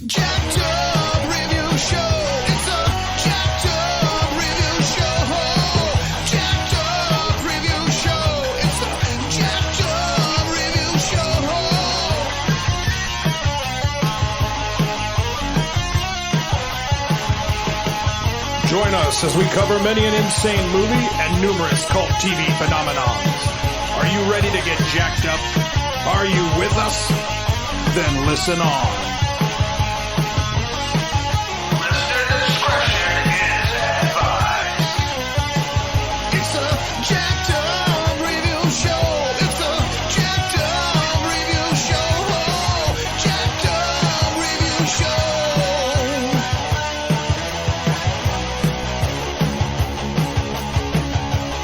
Jacked Up Review Show. It's a Jacked Up Review Show. Jacked Up Review Show. It's a Jacked Up Review Show. Join us as we cover many an insane movie and numerous cult TV phenomenons. Are you ready to get jacked up? Are you with us? Then listen on. Listener discretion is advised. It's a Jacked Up Review Show. It's a Jacked Up Review Show. Jacked Up Review Show.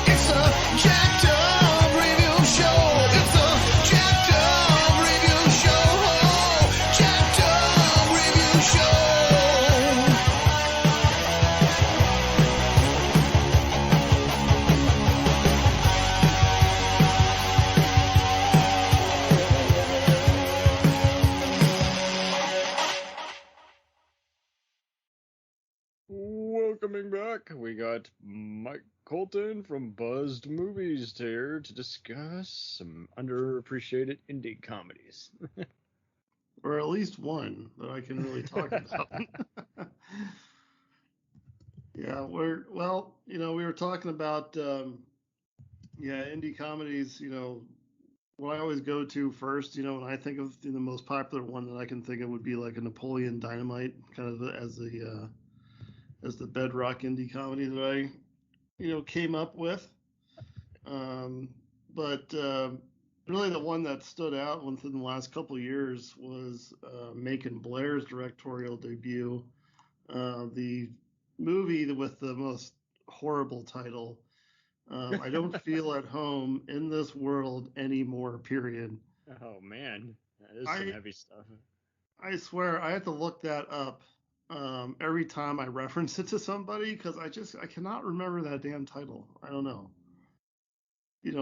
It's a Jacked Up Review Show. It's a Jacked Up Review Show. Jacked Up Review Show. Welcoming back, we got Mike Culton from Buzzed Movies here to discuss some underappreciated indie comedies. Or at least one that I can really talk about. Yeah, we were talking about, indie comedies, what I always go to first, when I think of the most popular one that I can think of would be like a Napoleon Dynamite, kind of as the bedrock indie comedy that I, came up with. But really the one that stood out within the last couple of years was Macon Blair's directorial debut, the movie with the most horrible title, I Don't Feel at Home in This World Anymore, period. Oh man, that is some heavy stuff. I swear I had to look that up every time I reference it to somebody because I cannot remember that damn title. I don't know.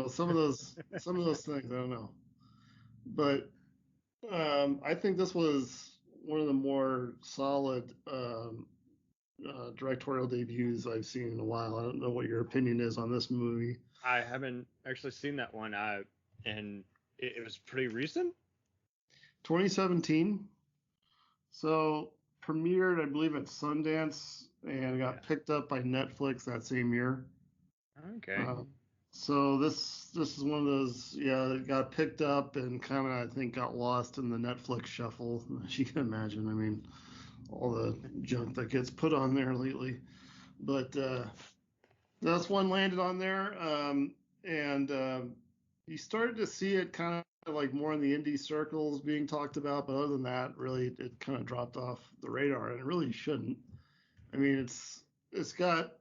Some of those things I don't know. But I think this was one of the more solid directorial debuts I've seen in a while. I don't know what your opinion is on this movie. I haven't actually seen that one, and it was pretty recent. 2017. So premiered, I believe, at Sundance and got picked up by Netflix that same year. Okay. So this is one of those, it got picked up and kind of, I think, got lost in the Netflix shuffle, as you can imagine. I mean, all the junk that gets put on there lately. But this one landed on there, and you started to see it kind of like more in the indie circles being talked about, but other than that, really, it kind of dropped off the radar, and it really shouldn't. I mean, it's got,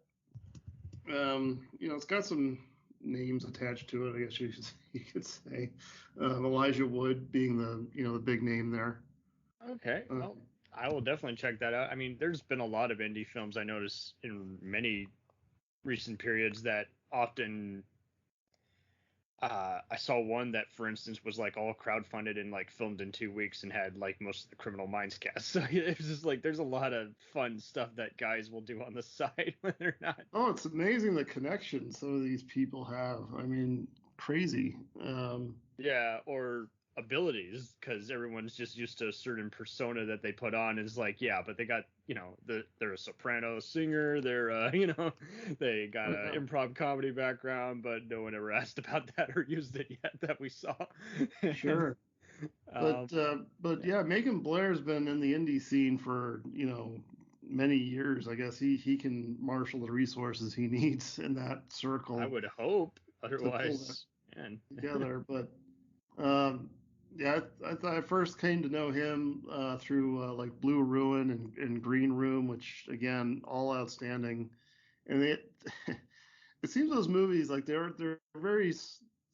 it's got some names attached to it, I guess you could say. Elijah Wood being the big name there. Okay. Well, I will definitely check that out. I mean, there's been a lot of indie films I noticed in many recent periods that often I saw one that, for instance, was like all crowdfunded and like filmed in 2 weeks and had like most of the Criminal Minds cast. So it was just like there's a lot of fun stuff that guys will do on the side when they're not. Oh, it's amazing the connection some of these people have. I mean, crazy. Yeah, or abilities, because everyone's just used to a certain persona that they put on. Is like, yeah, but they got, they're a soprano singer, they're they got an improv comedy background, but no one ever asked about that or used it yet that we saw. Sure. But yeah, Macon Blair's been in the indie scene for many years. I guess he can marshal the resources he needs in that circle. I would hope, otherwise, man. Together. But I first came to know him through like Blue Ruin and Green Room, which again, all outstanding. And it seems those movies, like they're very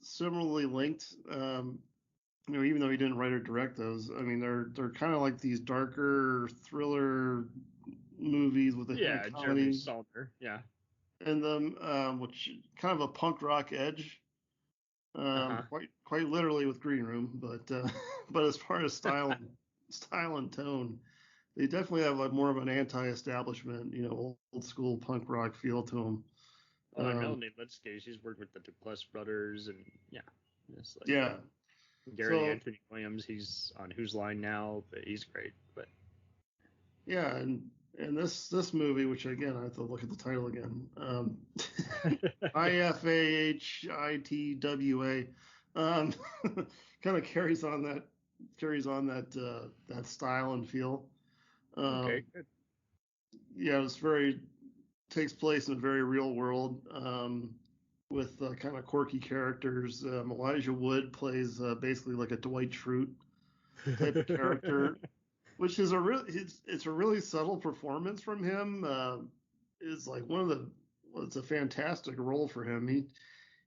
similarly linked. Even though he didn't write or direct those, I mean, they're kind of like these darker thriller movies with a comedy. Jeremy Salter, yeah, and them, which kind of a punk rock edge. Quite literally with Green Room, but as far as style and tone, they definitely have like more of an anti-establishment, old school punk rock feel to them. Oh, and Melanie Lynskey, she's worked with the Duplass brothers, and yeah, it's like Yeah. Gary So Anthony Williams. He's on Whose Line Now, but he's great. But yeah, and this movie, which again I have to look at the title again, IFAHITWA, kind of carries on that style and feel. okay, good. Yeah, takes place in a very real world, with kind of quirky characters. Elijah Wood plays basically like a Dwight Schrute type of character, which is it's a really subtle performance from him. It's like it's a fantastic role for him.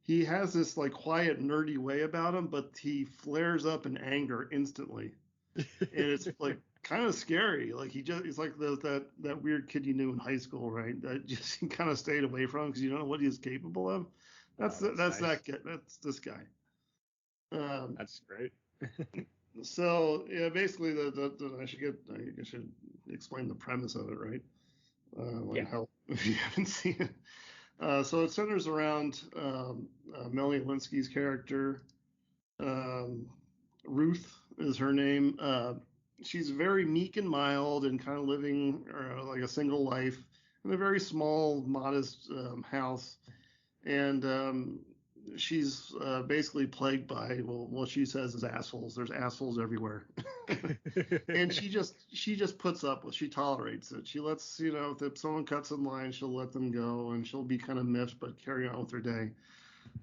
He has this like quiet nerdy way about him, but he flares up in anger instantly, and it's like kind of scary. Like he's like that weird kid you knew in high school, right? That just kind of stayed away from because you don't know what he is capable of. That's nice. that guy. That's this guy. That's great. So yeah, basically I should explain the premise of it, right? Yeah. How if you haven't seen it. So it centers around Melanie Lynskey's character. Ruth is her name. She's very meek and mild and kind of living like a single life in a very small, modest house. And she's basically plagued by what she says is assholes. There's assholes everywhere. And she just puts up with, she tolerates it. She lets, if someone cuts in line, she'll let them go and she'll be kind of miffed but carry on with her day.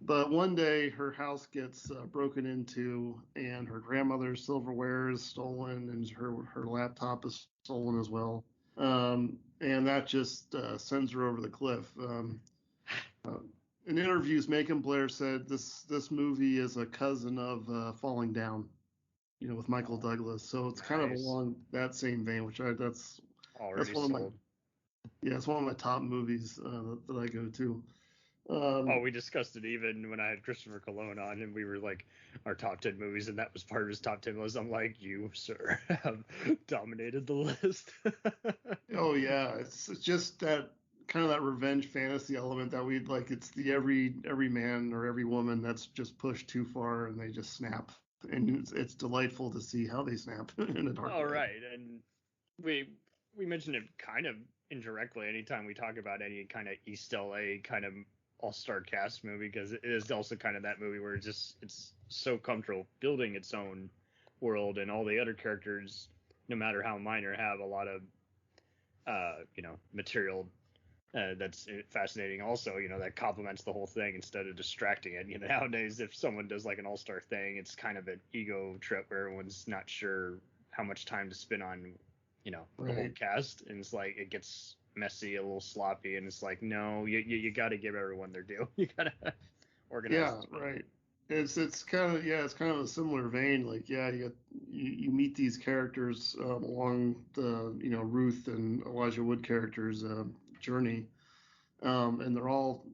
But one day her house gets broken into and her grandmother's silverware is stolen and her laptop is stolen as well. And that just sends her over the cliff. In interviews, Macon Blair said this movie is a cousin of Falling Down, with Michael Douglas. So it's kind of along that same vein, which that's Already one sold. it's one of my top movies that I go to. We discussed it even when I had Christopher Cologne on, and we were like, our top 10 movies, and that was part of his top 10 list. I'm like, you, sir, have dominated the list. Oh yeah, it's just that kind of that revenge fantasy element that we'd like. It's the every man or every woman that's just pushed too far and they just snap, and it's delightful to see how they snap in a dark way. All right, and we mentioned it kind of indirectly anytime we talk about any kind of East LA kind of all-star cast movie, because it is also kind of that movie where it's so comfortable building its own world, and all the other characters, no matter how minor, have a lot of material that's fascinating also, that complements the whole thing instead of distracting it. Nowadays, if someone does like an all-star thing, it's kind of an ego trip where everyone's not sure how much time to spend on the whole cast, and it's like it gets messy, a little sloppy, and it's like, no, you got to give everyone their due. You got to organize. Yeah, right. It's kind of a similar vein. Like, yeah, you meet these characters along the Ruth and Elijah Wood characters' journey, and they're all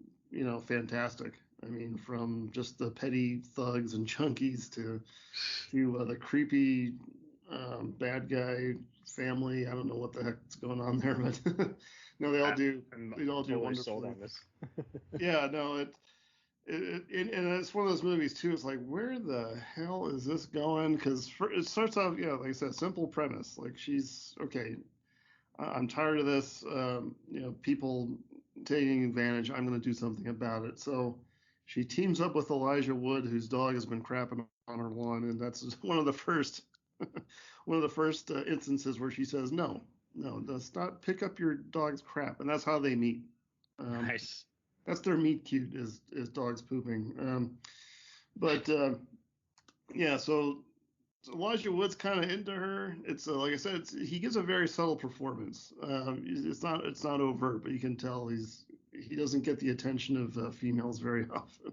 fantastic. I mean, from just the petty thugs and junkies to the creepy bad guy family. I don't know what the heck's going on there, but no, they all do Totally sold wonderfully. on this. Yeah, no, and it's one of those movies too. It's like, where the hell is this going? Because it starts off, like I said, simple premise. Like, she's okay. I'm tired of this. People taking advantage. I'm going to do something about it. So she teams up with Elijah Wood, whose dog has been crapping on her lawn, and that's one of the first instances where she says, no, stop, pick up your dog's crap, and that's how they meet. Nice. That's their meet cute is dogs pooping. So Elijah Wood's kind of into her. It's like I said, he gives a very subtle performance. It's not overt, but you can tell he doesn't get the attention of females very often.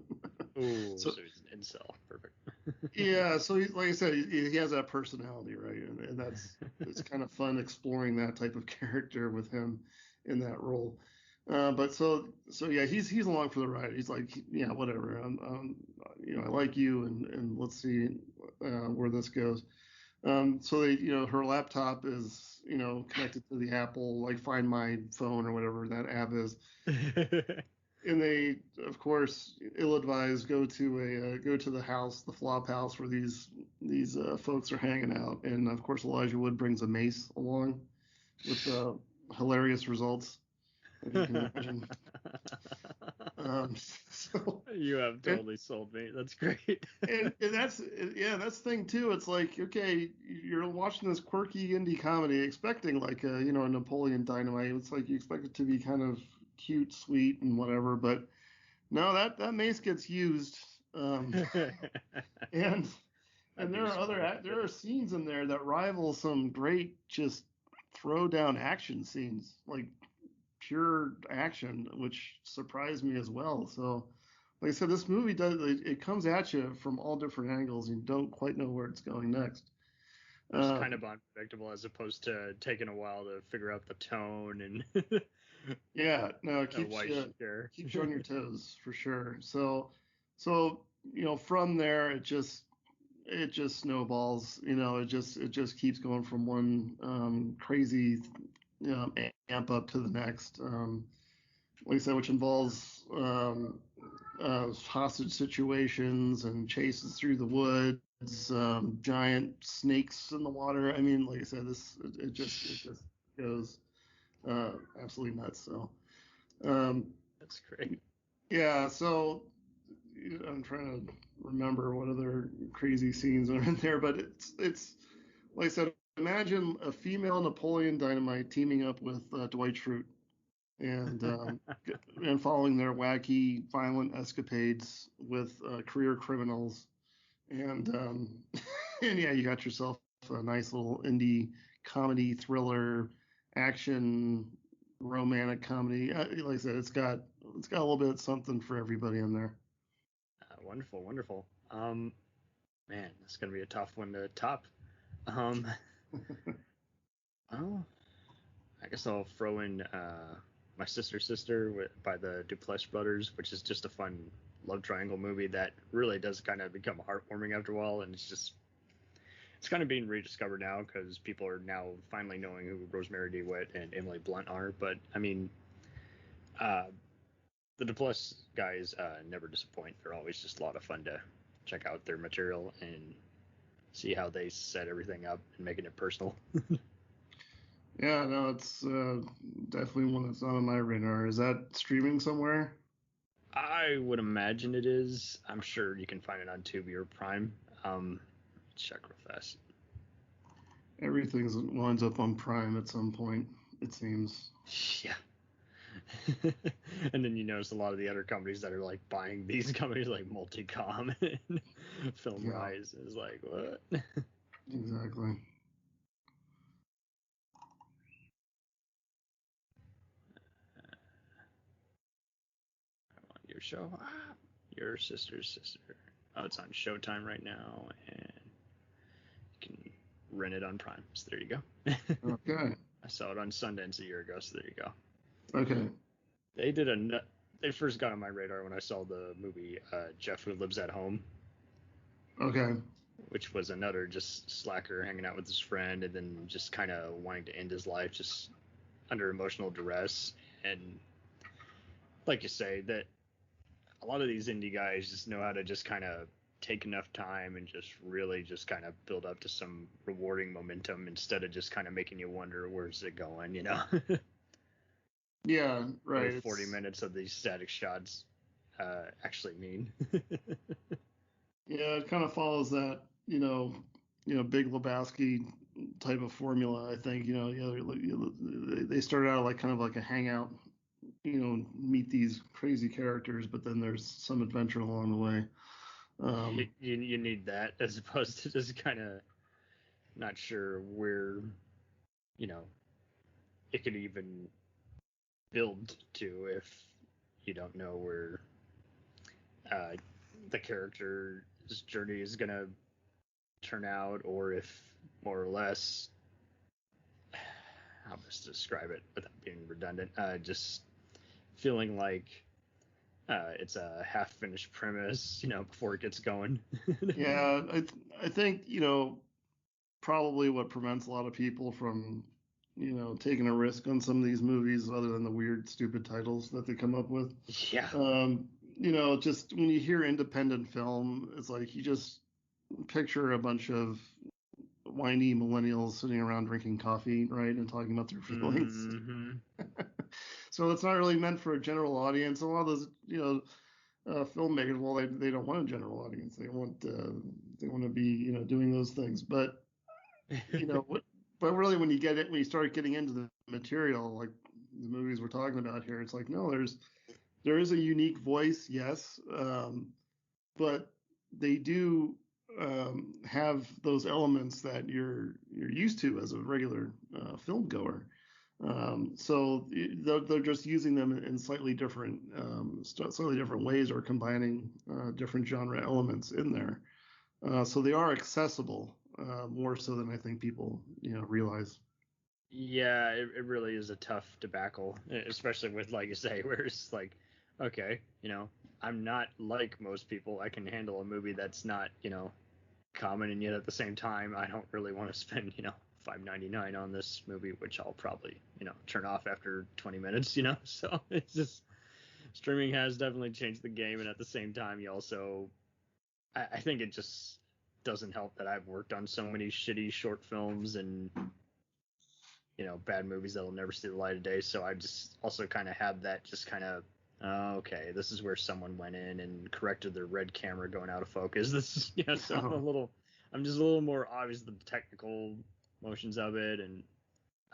Ooh, so he's an incel. Perfect. Yeah, so like I said, he has that personality, right? And it's kind of fun exploring that type of character with him in that role. But yeah, he's along for the ride. He's like, yeah, whatever. I like you, and let's see where this goes. So they, her laptop is, connected to the Apple, like Find My Phone or whatever that app is. And they, of course, ill-advised go to the house, the flop house where these folks are hanging out, and of course Elijah Wood brings a mace along with hilarious results, if you can imagine. So You have totally sold me. That's great. and that's the thing too. It's like, okay, you're watching this quirky indie comedy, expecting like a Napoleon Dynamite. It's like you expect it to be kind of cute, sweet, and whatever, but no, that mace gets used, and there are scenes in there that rival some great just throwdown action scenes, like pure action, which surprised me as well. So, like I said, this movie it comes at you from all different angles, and you don't quite know where it's going next. It's kind of unpredictable, as opposed to taking a while to figure out the tone and yeah, no, it keeps you on your toes for sure. So from there it just snowballs. It just keeps going from one crazy amp up to the next. Like I said, which involves hostage situations and chases through the woods, giant snakes in the water. I mean, like I said, it just goes absolutely nuts. So that's great. yeah. So I'm trying to remember what other crazy scenes are in there, but it's like I said, imagine a female Napoleon Dynamite teaming up with Dwight Schrute and and following their wacky, violent escapades with career criminals, and and yeah, you got yourself a nice little indie comedy thriller, action, romantic comedy. Like I said, it's got a little bit of something for everybody in there. Wonderful, wonderful. Man, that's gonna be a tough one to top. Oh, I guess I'll throw in My Sister by the Duplass brothers, which is just a fun love triangle movie that really does kind of become heartwarming after a while, and it's kind of being rediscovered now because people are now finally knowing who Rosemary DeWitt and Emily Blunt are. But I mean, the Duplass guys never disappoint. They're always just a lot of fun to check out their material and see how they set everything up and making it personal. Yeah, no, it's definitely one that's not on my radar. Is that streaming somewhere? I would imagine it is. I'm sure you can find it on Tubi or Prime. Check real fast. Everything winds up on Prime at some point, it seems. Yeah. And then you notice a lot of the other companies that are like buying these companies, like Multicom and Film Rise. Is like, what? Exactly. Your show, Your Sister's Sister. Oh, it's on Showtime right now, and you can rent it on Prime. So there you go. Okay. I saw it on Sundance a year ago, so there you go. Okay. They first got on my radar when I saw the movie Jeff Who Lives at Home. Okay. Which was another just slacker hanging out with his friend and then just kind of wanting to end his life just under emotional duress. And like you say, that a lot of these indie guys just know how to just kind of take enough time and just really just kind of build up to some rewarding momentum instead of just kind of making you wonder where's it going, you know? Yeah, right. 40 minutes of these static shots actually mean. Yeah, it kind of follows that, Big Lebowski type of formula. I think, they started out like kind of like a hangout, meet these crazy characters, but then there's some adventure along the way. You need that as opposed to just kind of not sure where, it could even build to if you don't know where the character's journey is gonna turn out, or if more or less, how best to describe it without being redundant, just feeling like it's a half-finished premise, before it gets going. Yeah, I think, probably what prevents a lot of people from, taking a risk on some of these movies, other than the weird, stupid titles that they come up with. Yeah. Just when you hear independent film, it's like you just picture a bunch of whiny millennials sitting around drinking coffee, right, and talking about their feelings. Mm-hmm. So it's not really meant for a general audience. A lot of those, filmmakers, well, they don't want a general audience. They want to be, doing those things. But but really, when you start getting into the material, like the movies we're talking about here, it's like, no, there is a unique voice, yes, but they do have those elements that you're used to as a regular film goer. So they're just using them in slightly different ways, or combining different genre elements in there. So they are accessible, more so than I think people realize. Yeah, it really is a tough debacle, especially with, like you say, where it's like, okay, I'm not like most people. I can handle a movie that's not, common, and yet at the same time, I don't really want to spend, $5.99 on this movie, which I'll probably, turn off after 20 minutes, So it's just, streaming has definitely changed the game, and at the same time, you also, I think it just doesn't help that I've worked on so many shitty short films and bad movies that'll never see the light of day. So I just also kind of have that just kind of, okay, this is where someone went in and corrected their red camera going out of focus. This is, so I'm just a little more obvious the technical motions of it. And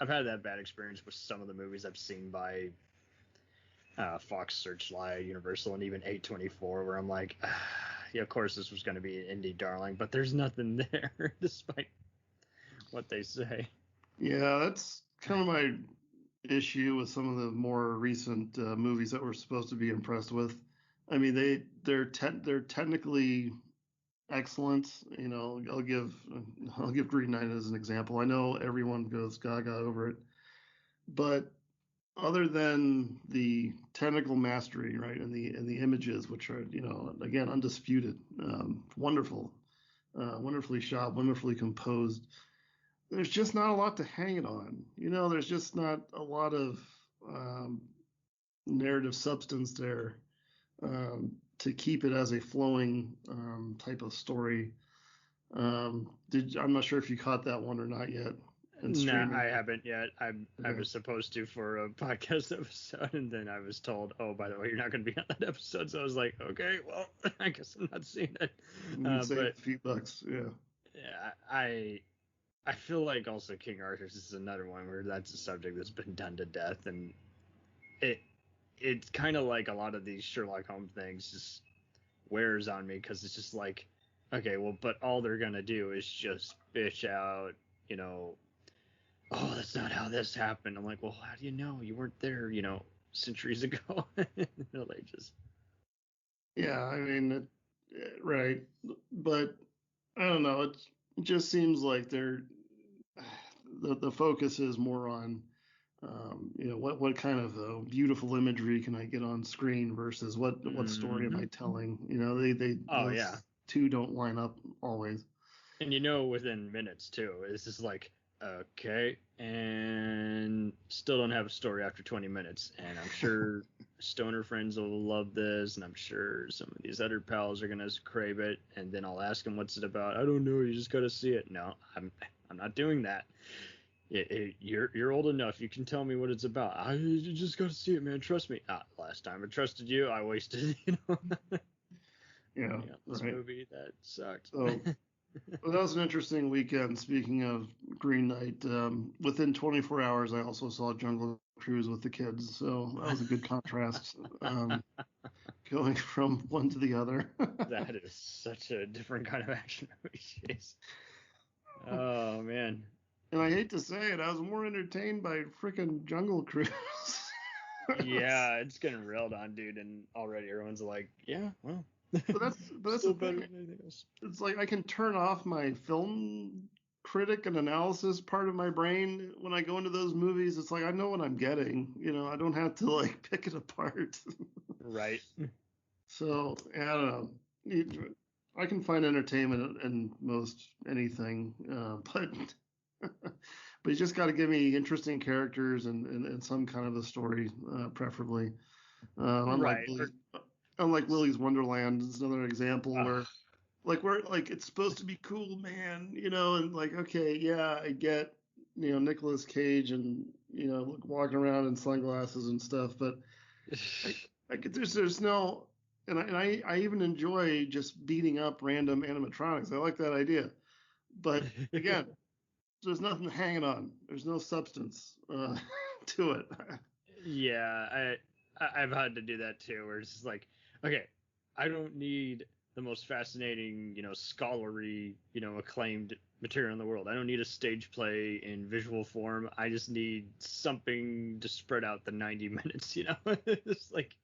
I've had that bad experience with some of the movies I've seen by Fox Searchlight, Universal, and even A24, where I'm like, yeah, of course this was going to be an indie darling, but there's nothing there despite what they say. Yeah, that's kind of my issue with some of the more recent movies that we're supposed to be impressed with. I mean, they're technically excellent. I'll give Green Knight as an example. I know everyone goes gaga over it, but other than the technical mastery, right, and the images, which are again undisputed, wonderful, wonderfully shot, wonderfully composed, there's just not a lot to hang it on. There's just not a lot of narrative substance there to keep it as a flowing type of story. I'm not sure if you caught that one or not yet. No, I haven't yet. I was supposed to for a podcast episode, and then I was told, oh, by the way, you're not going to be on that episode. So I was like, okay, well, I guess I'm not seeing it. Save a few bucks, yeah. Yeah, I feel like also King Arthur's is another one where that's a subject that's been done to death, and it's kind of like a lot of these Sherlock Holmes things just wears on me, because it's just like, okay, well, but all they're gonna do is just bitch out, oh, that's not how this happened. I'm like, well, how do you know? You weren't there, centuries ago. They just. Yeah, I mean, right, but I don't know. It just seems like the focus is more on, what kind of beautiful imagery can I get on screen versus what story am I telling? Those two don't line up always. And within minutes too, it's just like, okay, and still don't have a story after 20 minutes. And I'm sure stoner friends will love this, and I'm sure some of these other pals are gonna crave it. And then I'll ask them, what's it about? I don't know. You just gotta see it. No, I'm not doing that. You're old enough. You can tell me what it's about. You just gotta see it, man. Trust me. Last time I trusted you, I wasted. This right. movie that sucked. So, well, that was an interesting weekend. Speaking of Green Knight, within 24 hours, I also saw Jungle Cruise with the kids. So that was a good contrast, going from one to the other. That is such a different kind of action movie. Jeez. Oh, man. And I hate to say it, I was more entertained by freaking Jungle Cruise. Yeah, it's getting railed on, dude, and already everyone's like, yeah, well. But that's still the better thing. than anything else. It's like I can turn off my film critic and analysis part of my brain when I go into those movies. It's like I know what I'm getting. I don't have to like pick it apart. Right. So I don't know. I can find entertainment in most anything, but but you just got to give me interesting characters and some kind of a story, preferably. Right. Unlike Willy's Wonderland is another example Ugh. where it's supposed to be cool, man, and like, okay, yeah, I get, Nicolas Cage and, like walking around in sunglasses and stuff, but there's no, and I even enjoy just beating up random animatronics. I like that idea, but again, there's nothing hanging on. There's no substance to it. Yeah, I've had to do that too, where it's just like, okay, I don't need the most fascinating, scholarly, acclaimed material in the world. I don't need a stage play in visual form. I just need something to spread out the 90 minutes, It's like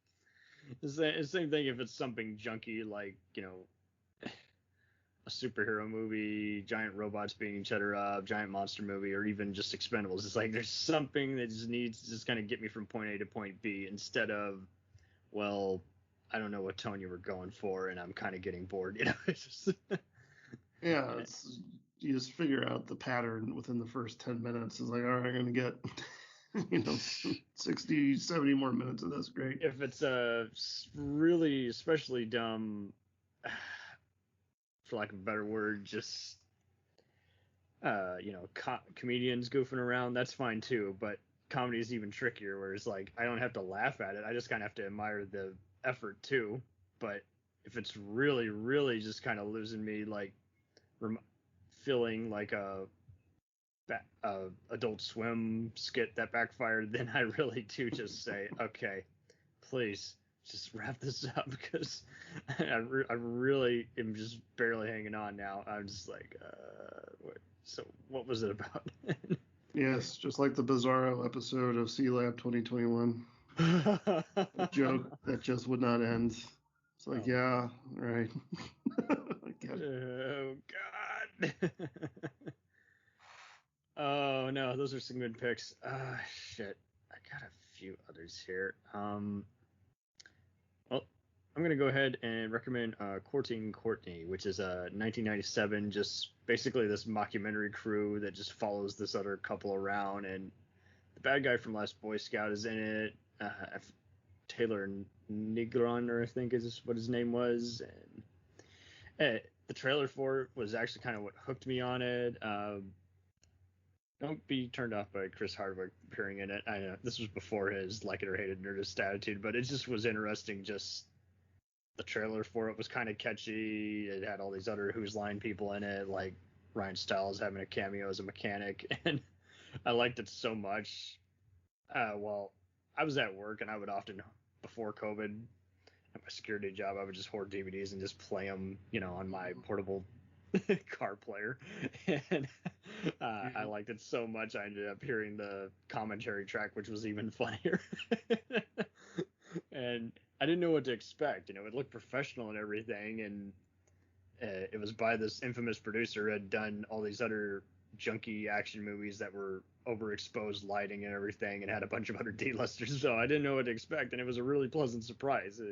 it's the same thing if it's something junky like, a superhero movie, giant robots beating each other up, giant monster movie, or even just Expendables. It's like there's something that just needs to just kind of get me from point A to point B instead of, well, I don't know what tone you were going for, and I'm kind of getting bored. It's just Yeah, you just figure out the pattern within the first 10 minutes. It's like, all right, I'm going to get, 60, 70 more minutes of this. Great. if it's a really especially dumb, for lack of a better word, just comedians goofing around, that's fine too. But comedy is even trickier, where it's like I don't have to laugh at it. I just kind of have to admire the effort too. But if it's really, really just kind of losing me, like feeling like a Adult Swim skit that backfired, then I really do just say, okay, please just wrap this up, because I really am just barely hanging on now. I'm just like, what was it about? Yes, just like the Bizarro episode of C Lab 2021. A joke that just would not end. It's like, yeah, right. I get it. Oh God. Oh no, those are some good picks. Shit, I got a few others here. Well, I'm gonna go ahead and recommend Courtney, which is a 1997, just basically this mockumentary crew that just follows this other couple around, and the bad guy from Last Boy Scout is in it. Taylor Negron, I think is what his name was, and the trailer for it was actually kind of what hooked me on it. Don't be turned off by Chris Hardwick appearing in it. I know this was before his like it or hate it nerdist attitude, but it just was interesting. Just the trailer for it was kind of catchy. It had all these other Who's Line people in it, like Ryan Stiles having a cameo as a mechanic, and I liked it so much. Well, I was at work, and I would often, before COVID, at my security job, I would just hoard DVDs and just play them, on my portable car player, and I liked it so much I ended up hearing the commentary track, which was even funnier. And I didn't know what to expect. It looked professional and everything, and it was by this infamous producer who had done all these other junky action movies that were overexposed lighting and everything, and had a bunch of other D-listers, so I didn't know what to expect, and it was a really pleasant surprise.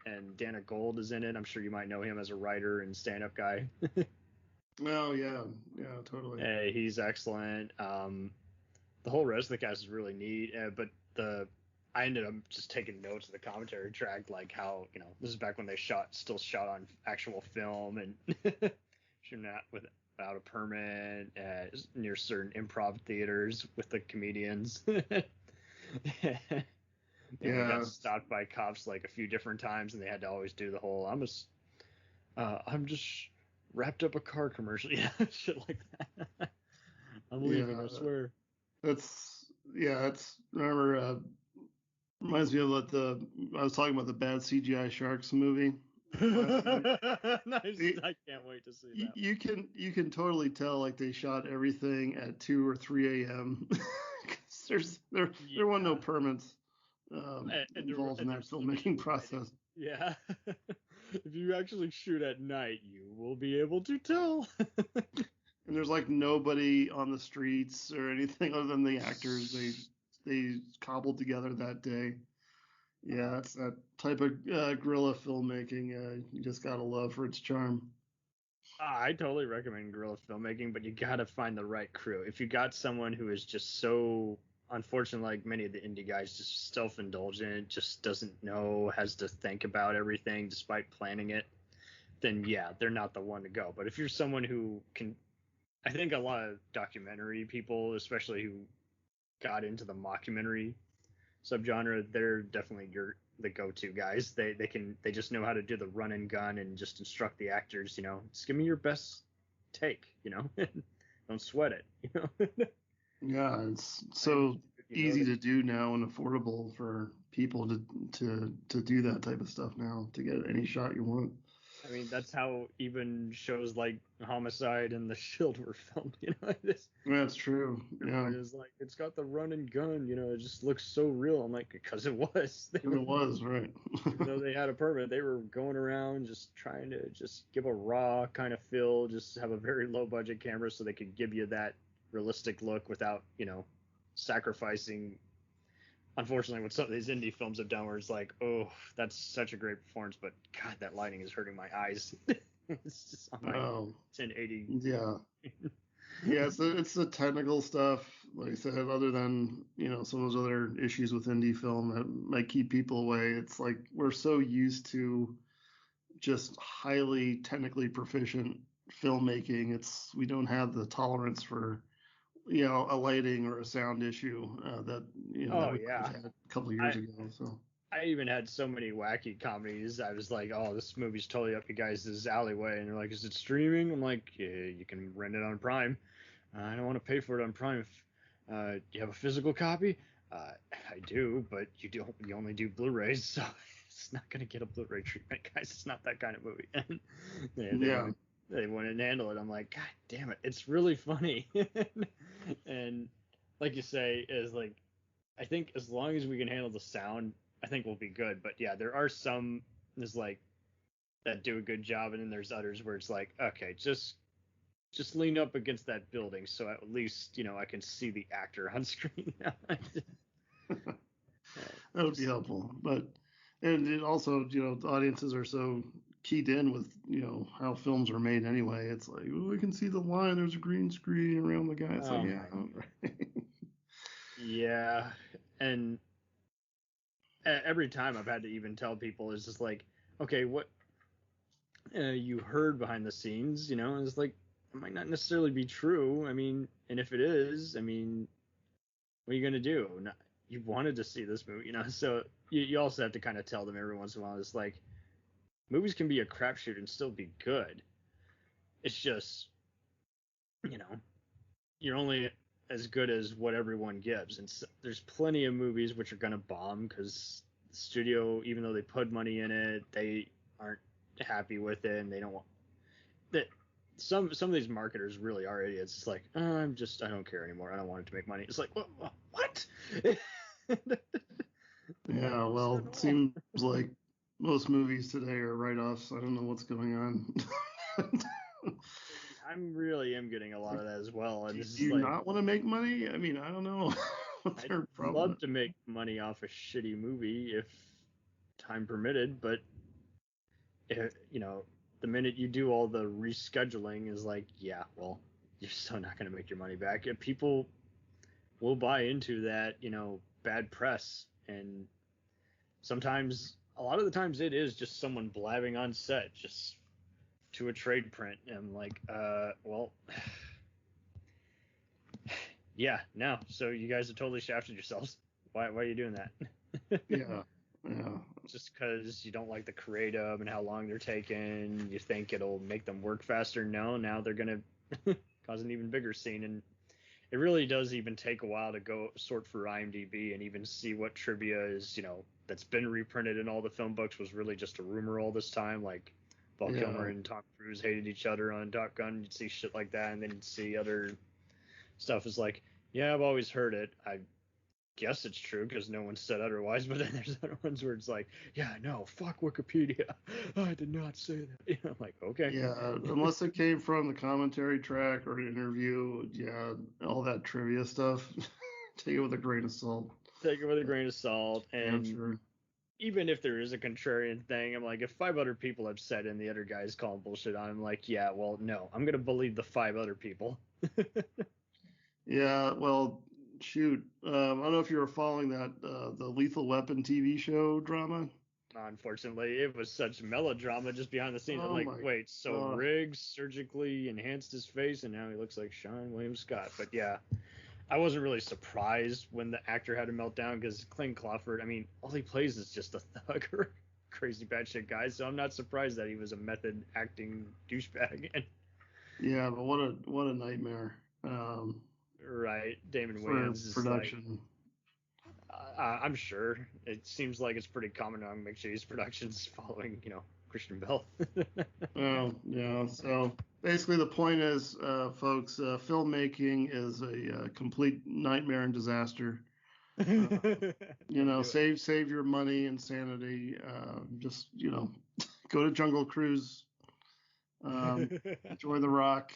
And Dana Gold is in it. I'm sure you might know him as a writer and stand-up guy. Oh yeah, totally. He's excellent. The whole rest of the cast is really neat. But I ended up just taking notes of the commentary track, like how this is back when they still shot on actual film and shooting that without a permit near certain improv theaters with the comedians. They got stopped by cops like a few different times, and they had to always do the whole I'm just wrapped up a car commercial, shit like that. I'm leaving, I swear. That's remember reminds me of I was talking about the bad CGI Sharks movie. Nice. I can't wait to see that. You can totally tell like they shot everything at 2 or 3 a.m. because there were no permits involved in that filmmaking process. Yeah. If you actually shoot at night, you will be able to tell. And there's like nobody on the streets or anything other than the actors they cobbled together that day. Yeah, it's that type of guerrilla filmmaking. You just gotta love for its charm. I totally recommend guerrilla filmmaking, but you gotta find the right crew. If you got someone who is just so unfortunate, like many of the indie guys, just self-indulgent, just doesn't know, has to think about everything despite planning it, then yeah, they're not the one to go. But if you're someone who can, I think a lot of documentary people, especially who got into the mockumentary subgenre, they're definitely the go-to guys. They just know how to do the run and gun and just instruct the actors, just give me your best take, don't sweat it, Yeah, it's so easy to do now and affordable for people to do that type of stuff now to get any shot you want. I mean, that's how even shows like Homicide and The Shield were filmed, this. That's true. Yeah, It's like it's got the run and gun, it just looks so real. I'm like, because it was. it was right. They had a permit. They were going around just trying to just give a raw kind of feel, just have a very low budget camera so they could give you that realistic look without, sacrificing. Unfortunately, what some of these indie films have done, where it's like, oh, that's such a great performance, but God, that lighting is hurting my eyes. It's just on my 1080. Yeah. Yeah, it's the technical stuff, like I said, other than, some of those other issues with indie film that might keep people away. It's like we're so used to just highly technically proficient filmmaking. We don't have the tolerance for, a lighting or a sound issue that, that we Yeah. had a couple of years ago. So I even had so many wacky comedies. I was like, oh, this movie's totally up you guys' alleyway. And they're like, is it streaming? I'm like, yeah, you can rent it on Prime. I don't want to pay for it on Prime. Do you have a physical copy? I do, but you only do Blu-rays, so it's not going to get a Blu-ray treatment, guys. It's not that kind of movie. They wouldn't handle it. I'm like, God damn it. It's really funny. And like you say, is like, I think as long as we can handle the sound, I think we'll be good. But yeah, there are some like that do a good job, and then there's others where it's like, okay, just lean up against that building so at least I can see the actor on screen. that would be helpful. But and it also, the audiences are so keyed in with, how films are made anyway. It's like, oh, we can see the line. There's a green screen around the guy. It's like, yeah. Right. Yeah, and every time I've had to even tell people, it's just like, okay, what you heard behind the scenes, it's like, it might not necessarily be true. I mean, and if it is, I mean, what are you gonna do? You wanted to see this movie, so you also have to kind of tell them every once in a while. It's like, movies can be a crapshoot and still be good. It's just, you're only as good as what everyone gives, and so, there's plenty of movies which are gonna bomb because the studio, even though they put money in it, they aren't happy with it, and they don't want that. Some of these marketers really are idiots. It's like, oh, I don't care anymore. I don't want it to make money. It's like, what? Yeah, well, it seems like most movies today are write-offs. I don't know what's going on. I'm getting a lot of that as well. And Do you not want to make money? I mean, I don't know. What's their I'd problem? love to make money off a shitty movie if time permitted, but the minute you do all the rescheduling is like, yeah, well, you're still not going to make your money back. If people will buy into that, bad press, and a lot of the times it is just someone blabbing on set just to a trade print. And I'm like, well, yeah, no. So you guys have totally shafted yourselves. Why are you doing that? Yeah. Just because you don't like the creative and how long they're taking, you think it'll make them work faster. No, now they're going to cause an even bigger scene. And it really does even take a while to go sort for IMDb and even see what trivia is, that's been reprinted in all the film books was really just a rumor all this time. Like Val Kilmer and Tom Cruise hated each other on Top Gun. You'd see shit like that, and then you'd see other stuff is like, yeah, I've always heard it. I guess it's true because no one said otherwise. But then there's other ones where it's like, yeah, no, fuck Wikipedia. I did not say that. I'm like, okay. Yeah, unless it came from the commentary track or an interview, yeah, all that trivia stuff, take it with a grain of salt. Take it with a grain of salt. And sure. even if there is a contrarian thing, I'm like, if 5 other people have said it and the other guy's calling bullshit on him, like, yeah, well, no, I'm gonna believe the 5 other people. Yeah, well, shoot. I don't know if you were following that the Lethal Weapon TV show drama. Unfortunately, it was such melodrama just behind the scenes. I'm Oh like, my wait, so God. Riggs surgically enhanced his face and now he looks like Sean William Scott. But yeah, I wasn't really surprised when the actor had a meltdown because Clayton Crawford, I mean, all he plays is just a thug or crazy batshit guy. So I'm not surprised that he was a method acting douchebag. And Yeah, but what a nightmare right, Damon for Wayans is like, production. I'm sure it seems like it's pretty common on McShay's productions following, Christian Bell. Oh, yeah. So basically, the point is, folks, filmmaking is a complete nightmare and disaster. Save your money and sanity. Just go to Jungle Cruise. Enjoy The Rock.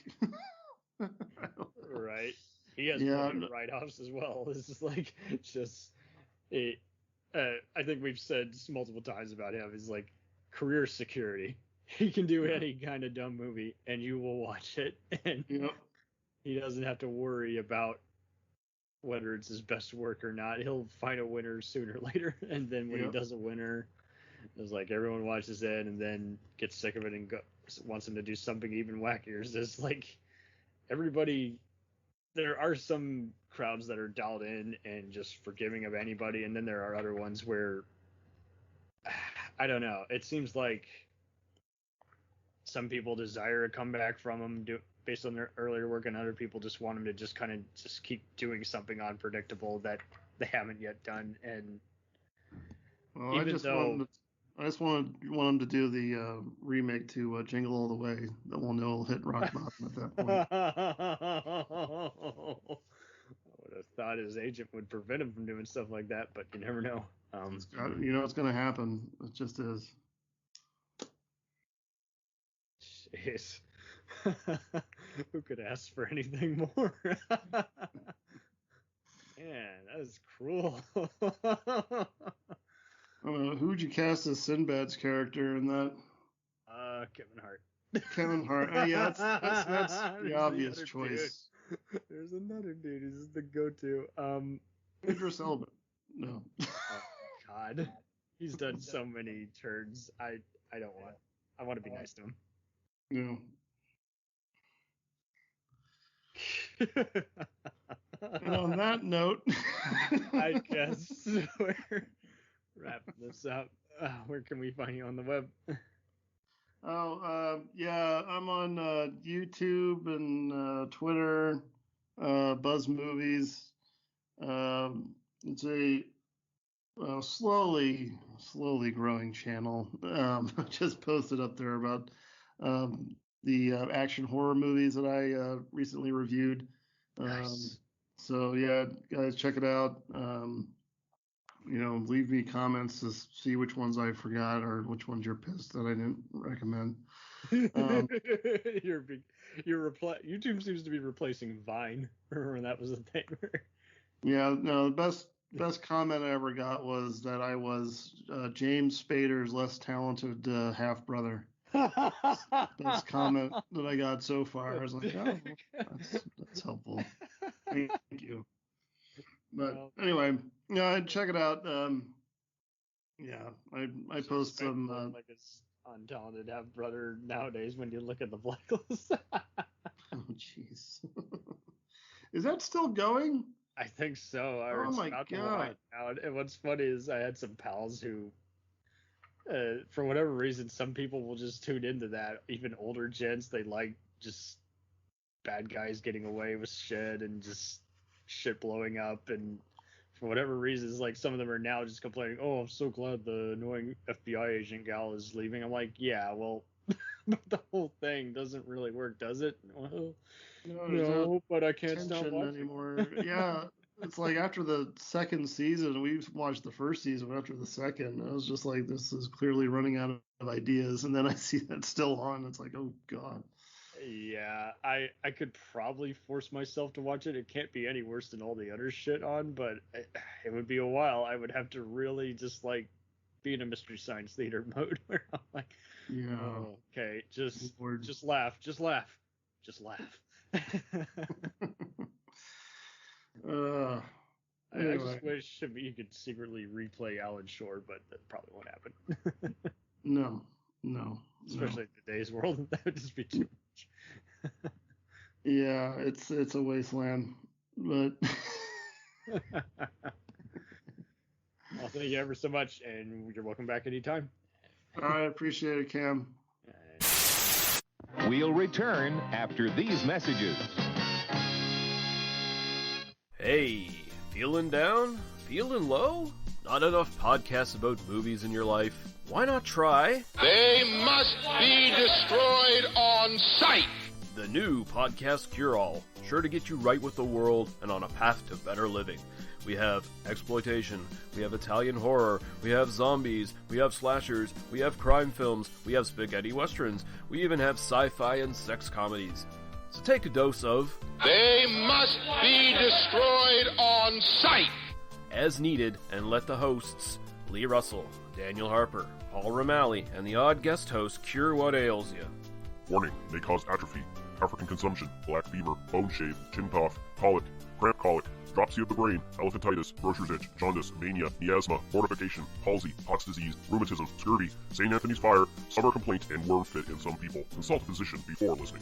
Right. He has Yeah. plenty of write-offs as well. This is like just it. I think we've said multiple times about him is like career security. He can do any kind of dumb movie and you will watch it, and Yep. he doesn't have to worry about whether it's his best work or not. He'll find a winner sooner or later, and then when he Yep. does a winner, it's like everyone watches it and then gets sick of it and wants him to do something even wackier. It's just like everybody. There are some crowds that are dialed in and just forgiving of anybody, and then there are other ones where I don't know. It seems like some people desire a comeback from him based on their earlier work, and other people just want him to just kind of just keep doing something unpredictable that they haven't yet done. And Well, even though I just want him to do the remake to Jingle All the Way. That we'll know will hit rock bottom at that point. I would have thought his agent would prevent him from doing stuff like that, but you never know. It's going to happen. It just is. Jeez. Who could ask for anything more? Man, that is cruel. Who would you cast as Sinbad's character in that? Kevin Hart. Kevin Hart. Yeah, that's the There's obvious other choice. dude. There's another dude. He's the go-to. Idris Elba. No. Oh, God. He's done so many turns. I don't want. I want to be nice to him. No. And on that note, I guess we're wrapping this up. Where can we find you on the web? Yeah, I'm on YouTube and Twitter, Buzz Movies. It's a slowly growing channel. I just posted up there about the action horror movies that I recently reviewed. Nice. So yeah, guys, check it out. Leave me comments to see which ones I forgot or which ones you're pissed that I didn't recommend. YouTube seems to be replacing Vine. Remember when that was a thing? Yeah, no, the best comment I ever got was that I was James Spader's less talented half brother. Best comment that I got so far. I was like, oh, that's helpful. Thank you. But anyway, check it out. I post some. Like his untalented half brother nowadays when you look at the blacklist. Oh, jeez. Is that still going? I think so. Oh my God. And what's funny is I had some pals who, for whatever reason, some people will just tune into that. Even older gents, they like just bad guys getting away with shit and just shit blowing up. And for whatever reasons, like some of them are now just complaining, "Oh, I'm so glad the annoying FBI agent gal is leaving." I'm like, yeah, well, but the whole thing doesn't really work, does it? Well, no, but I can't stop watching anymore. Yeah, it's like after the second season, we've watched the first season. After the second, I was just like, this is clearly running out of ideas. And then I see that still on. It's like, oh God. Yeah, I could probably force myself to watch it. It can't be any worse than all the other shit on, but it would be a while. I would have to really just like be in a Mystery Science Theater mode where I'm like, Yeah. oh, okay, just Lord. laugh. I Anyway. just wish you could secretly replay Alan Shore, but that probably won't happen. No. Especially in today's world, that would just be too much. Yeah, it's a wasteland, but Well, thank you ever so much, and you're welcome back anytime. I appreciate it, Cam. We'll return after these messages. Hey, feeling down? Feeling low? Not enough podcasts about movies in your life? Why not try They must be destroyed on sight. the new Podcast Cure-All? Sure to get you right with the world and on a path to better living. We have exploitation, we have Italian horror, we have zombies, we have slashers, we have crime films, we have spaghetti westerns, we even have sci-fi and sex comedies. So take a dose of They must be destroyed on sight. as needed, and let the hosts, Lee Russell, Daniel Harper, Paul Romali, and the odd guest host cure what ails you. Warning, may cause atrophy, African consumption, black fever, bone shave, chin cough, colic, cramp colic, dropsy of the brain, elephantitis, grocer's itch, jaundice, mania, miasma, mortification, palsy, Pott's disease, rheumatism, scurvy, St. Anthony's fire, summer complaint, and worm fit in some people. Consult a physician before listening.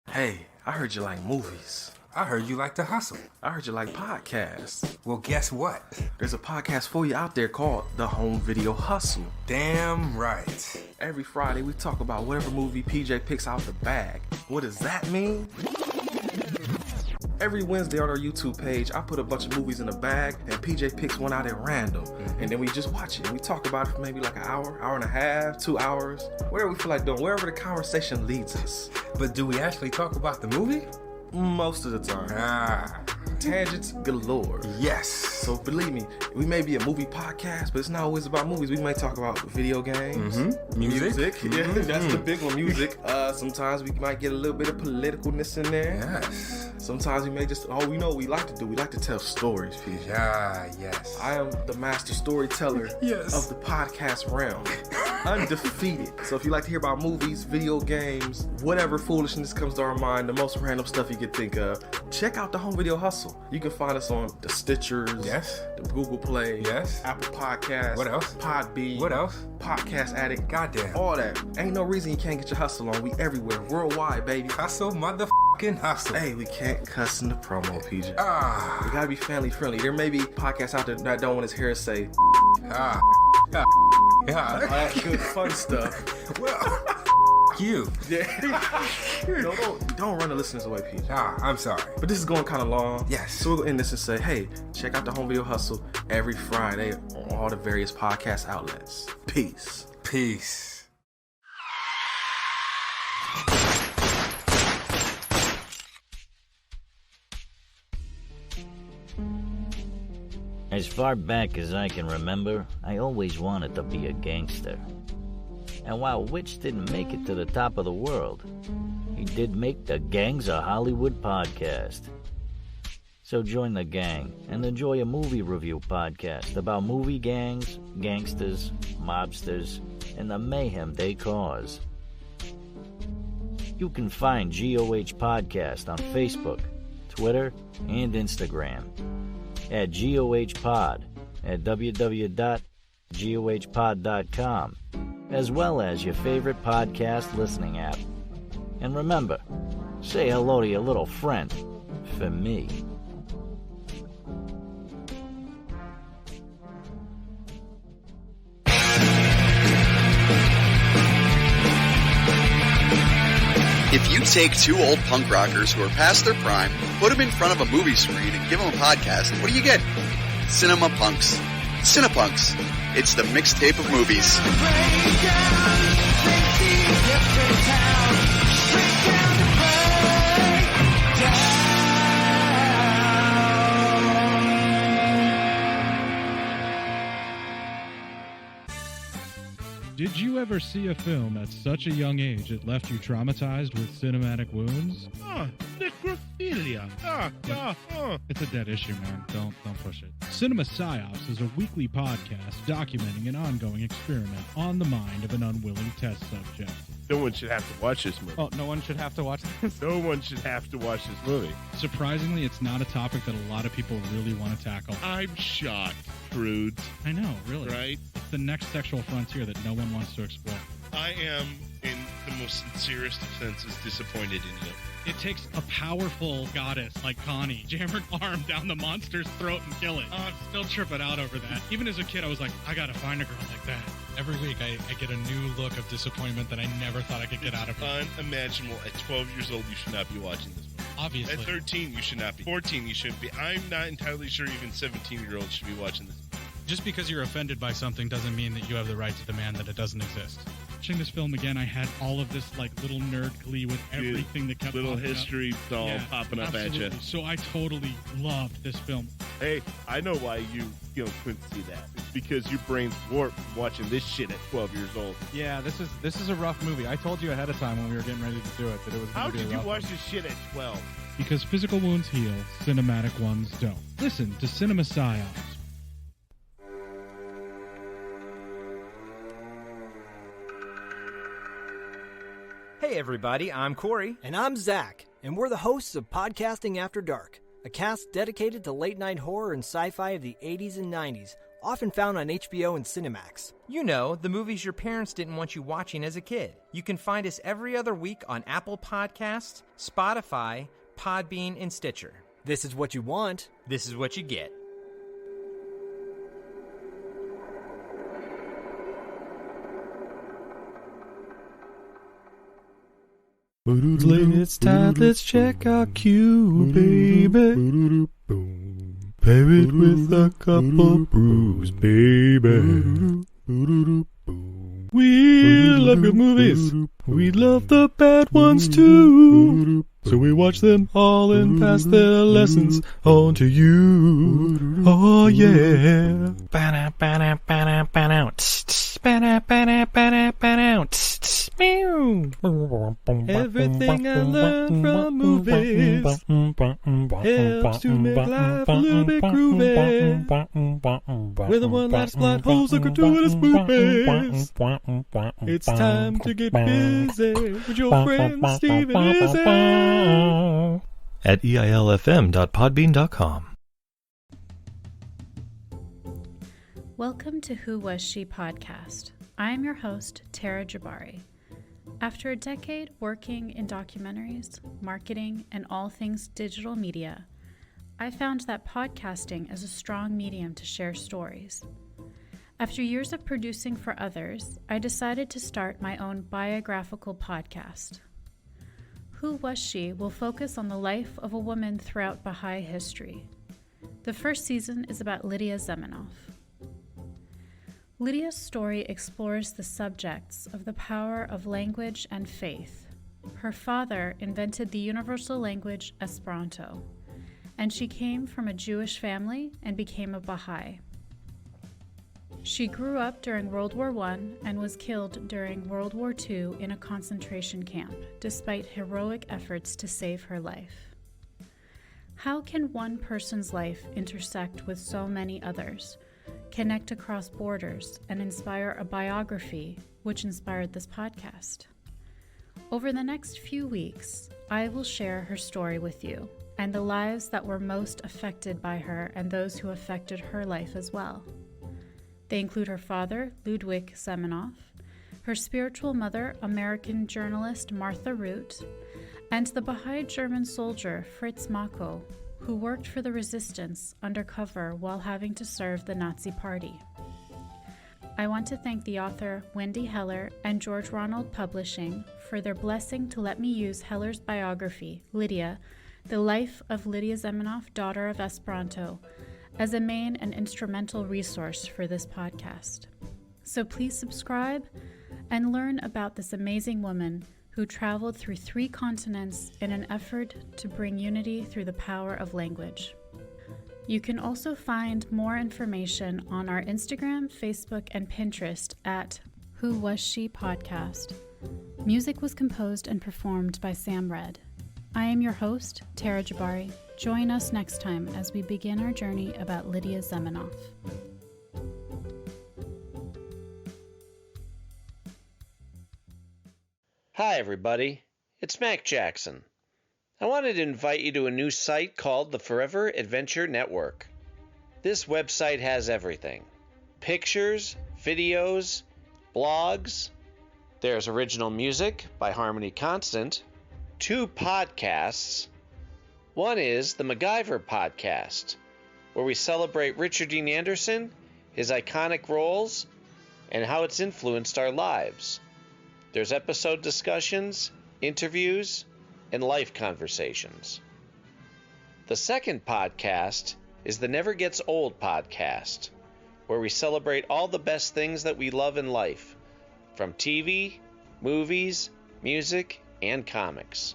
Hey, I heard you like movies. I heard you like to hustle. I heard you like podcasts. Well, guess what? There's a podcast for you out there called The Home Video Hustle. Damn right. Every Friday, we talk about whatever movie PJ picks out the bag. What does that mean? Every Wednesday on our YouTube page, I put a bunch of movies in a bag, and PJ picks one out at random. And then we just watch it. We talk about it for maybe like an hour, hour and a half, 2 hours, whatever we feel like doing, wherever the conversation leads us. But do we actually talk about the movie? Most of the time. Ah, Tangents galore. yes. So believe me, we may be a movie podcast, but it's not always about movies. We may talk about video games, Music. Yeah, that's the big one, music. Sometimes we might get a little bit of politicalness in there. Yes. Sometimes we may just, we know what we like to do. We like to tell stories, PJ. Ah, yes. I am the master storyteller Yes. of the podcast realm. Undefeated. So if you like to hear about movies, video games, whatever foolishness comes to our mind, the most random stuff you could think of, check out the Home Video Hustle. You can find us on the Stitchers, Yes. the Google Play, Yes. Apple Podcasts, What else? Podbean, What else? Podcast Addict, Goddamn. all that. Ain't no reason you can't get your hustle on. We everywhere, worldwide, baby. Hustle, motherfucking hustle. Hey, we can't cuss in the promo, PJ. We Ah, gotta be family friendly. There may be podcasts out there that don't want his hair say ah, ah, all yeah. that good fun stuff. Well, you. Yeah. don't run the listeners away, PJ. Ah, I'm sorry. But this is going kind of long. Yes. So we'll end this and say, hey, check out the Home Video Hustle every Friday on all the various podcast outlets. Peace. Peace. As far back as I can remember, I always wanted to be a gangster. And while Witch didn't make it to the top of the world, he did make the Gangs of Hollywood podcast. So join the gang and enjoy a movie review podcast about movie gangs, gangsters, mobsters, and the mayhem they cause. You can find GOH Podcast on Facebook, Twitter, and Instagram at GOH Pod at www.gohpod.com, as well as your favorite podcast listening app. And remember, say hello to your little friend for me. If you take two old punk rockers who are past their prime, put them in front of a movie screen and give them a podcast, what do you get? Cinema Punks. Cinepunks. It's the mixtape of movies. Did you ever see a film at such a young age it left you traumatized with cinematic wounds? Nick Necrophilia. It's a dead issue, man. Don't push it. Cinema Psyops is a weekly podcast documenting an ongoing experiment on the mind of an unwilling test subject. No one should have to watch this movie. Oh, no one should have to watch this? No one should have to watch this movie. Surprisingly, it's not a topic that a lot of people really want to tackle. I'm shocked, Prudes. I know, really. Right? It's the next sexual frontier that no one wants to explore. I am, in the most sincerest of senses, disappointed in you. It takes a powerful goddess like Connie, jam her arm down the monster's throat and kill it. Oh, I'm still tripping out over that. Even as a kid, I was like, I gotta find a girl like that. Every week, I get a new look of disappointment that I never thought I could get out of her. Unimaginable. At 12 years old, you should not be watching this movie. Obviously. At 13, you should not be. 14, you shouldn't be. I'm not entirely sure even 17-year-olds should be watching this. Just because you're offended by something doesn't mean that you have the right to demand that it doesn't exist. Watching this film again, I had all of this like little nerd glee with everything that kept little popping history up. all popping up absolutely. at you. So I totally loved this film. Hey, I know why you couldn't see that. It's because your brain's warped from watching this shit at 12 years old. Yeah, this is a rough movie. I told you ahead of time when we were getting ready to do it that it was. How did you watch this shit at 12? Because physical wounds heal, cinematic ones don't. Listen to Cinema Psyops. Hey everybody, I'm Corey. And I'm Zach, and we're the hosts of Podcasting After Dark, a cast dedicated to late-night horror and sci-fi of the 80s and 90s, often found on HBO and Cinemax. You know, the movies your parents didn't want you watching as a kid. You can find us every other week on Apple Podcasts, Spotify, Podbean, and Stitcher. This is what you want. This is what you get. It's time, let's check our cue, baby. Pair it with a couple brews, baby. We love good movies. We love the bad ones too. So we watch them all and pass their lessons on to you. Oh yeah. Everything I learned from movies helps to make life a little bit groovy. Whether one last plot holes or gratuitous movies, it's time to get busy with your friend Steve and Izzy at eilfm.podbean.com. Welcome to Who Was She Podcast. I am your host, Tara Jabari. After a decade working in documentaries, marketing, and all things digital media, I found that podcasting is a strong medium to share stories. After years of producing for others, I decided to start my own biographical podcast. Who Was She will focus on the life of a woman throughout Baha'i history. The first season is about Lydia Zemenov. Lydia's story explores the subjects of the power of language and faith. Her father invented the universal language Esperanto, and she came from a Jewish family and became a Baha'i. She grew up during World War I and was killed during World War II in a concentration camp, despite heroic efforts to save her life. How can one person's life intersect with so many others, connect across borders, and inspire a biography which inspired this podcast? Over the next few weeks, I will share her story with you and the lives that were most affected by her and those who affected her life as well. They include her father, Ludwig Zemenov, her spiritual mother, American journalist Martha Root, and the Baha'i German soldier Fritz Mako, who worked for the resistance undercover while having to serve the Nazi Party. I want to thank the author Wendy Heller and George Ronald Publishing for their blessing to let me use Heller's biography, Lydia, The Life of Lydia Zemenov, Daughter of Esperanto, as a main and instrumental resource for this podcast. So please subscribe and learn about this amazing woman who traveled through 3 continents in an effort to bring unity through the power of language. You can also find more information on our Instagram, Facebook, and Pinterest at Who Was She Podcast. Music was composed and performed by Sam Red. I am your host, Tara Jabari. Join us next time as we begin our journey about Lydia Zemenov. Hi, everybody. It's Mac Jackson. I wanted to invite you to a new site called the Forever Adventure Network. This website has everything: pictures, videos, blogs. There's original music by Harmony Constant, 2 podcasts. One is the Macgyver Podcast, where we celebrate Richard Dean Anderson, his iconic roles, and how it's influenced our lives. There's episode discussions, interviews, and life conversations. The second podcast is the Never Gets Old Podcast, where we celebrate all the best things that we love in life, from TV, movies, music, and comics.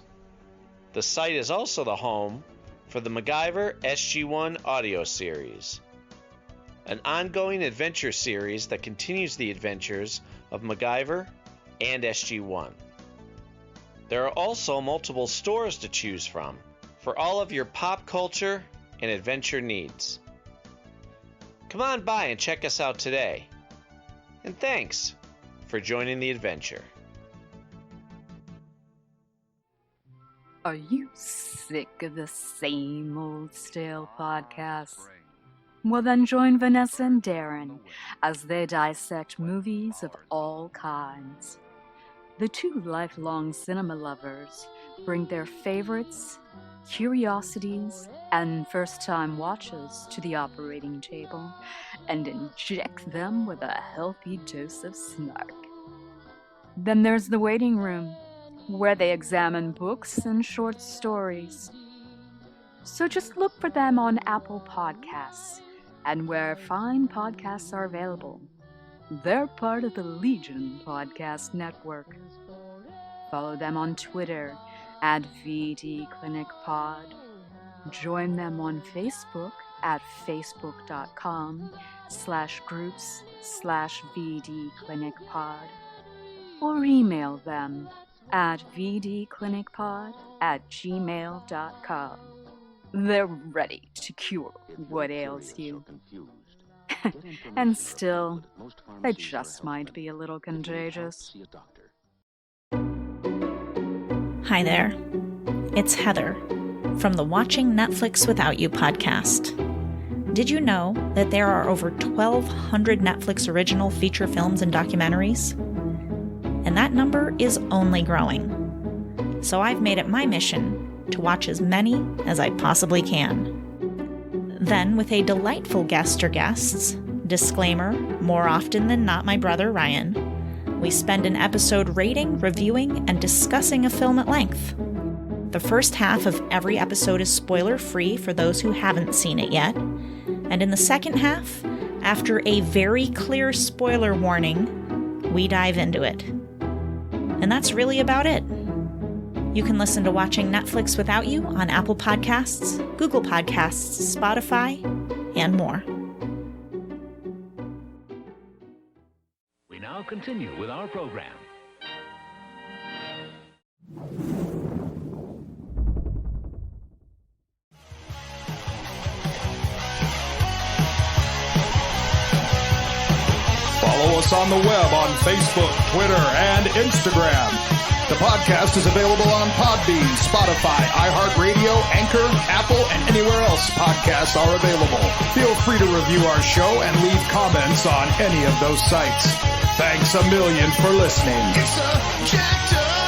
The site is also the home for the Macgyver SG-1 audio series, an ongoing adventure series that continues the adventures of Macgyver and SG-1. There are also multiple stores to choose from for all of your pop culture and adventure needs. Come on by and check us out today. And thanks for joining the adventure. Are you sick of the same old stale podcasts? Well, then join Vanessa and Darren as they dissect movies of all kinds. The 2 lifelong cinema lovers bring their favorites, curiosities, and first-time watches to the operating table and inject them with a healthy dose of snark. Then there's the waiting room, where they examine books and short stories. So just look for them on Apple Podcasts and where fine podcasts are available. They're part of the Legion Podcast Network. Follow them on Twitter at VDClinicPod. Join them on Facebook at facebook.com/groups/VDClinicPod. Or email them at vdclinicpod@gmail.com. They're ready to cure what ails you. And still, they just might be a little contagious. Hi there. It's Heather from the Watching Netflix Without You podcast. Did you know that there are over 1,200 Netflix original feature films and documentaries? And that number is only growing. So I've made it my mission to watch as many as I possibly can. Then, with a delightful guest or guests, disclaimer, more often than not my brother Ryan, we spend an episode rating, reviewing, and discussing a film at length. The first half of every episode is spoiler-free for those who haven't seen it yet, and in the second half, after a very clear spoiler warning, we dive into it. And that's really about it. You can listen to Watching Netflix Without You on Apple Podcasts, Google Podcasts, Spotify, and more. We now continue with our program. Follow us on the web on Facebook, Twitter, and Instagram. The podcast is available on Podbean, Spotify, iHeartRadio, Anchor, Apple, and anywhere else podcasts are available. Feel free to review our show and leave comments on any of those sites. Thanks a million for listening. It's a jacked up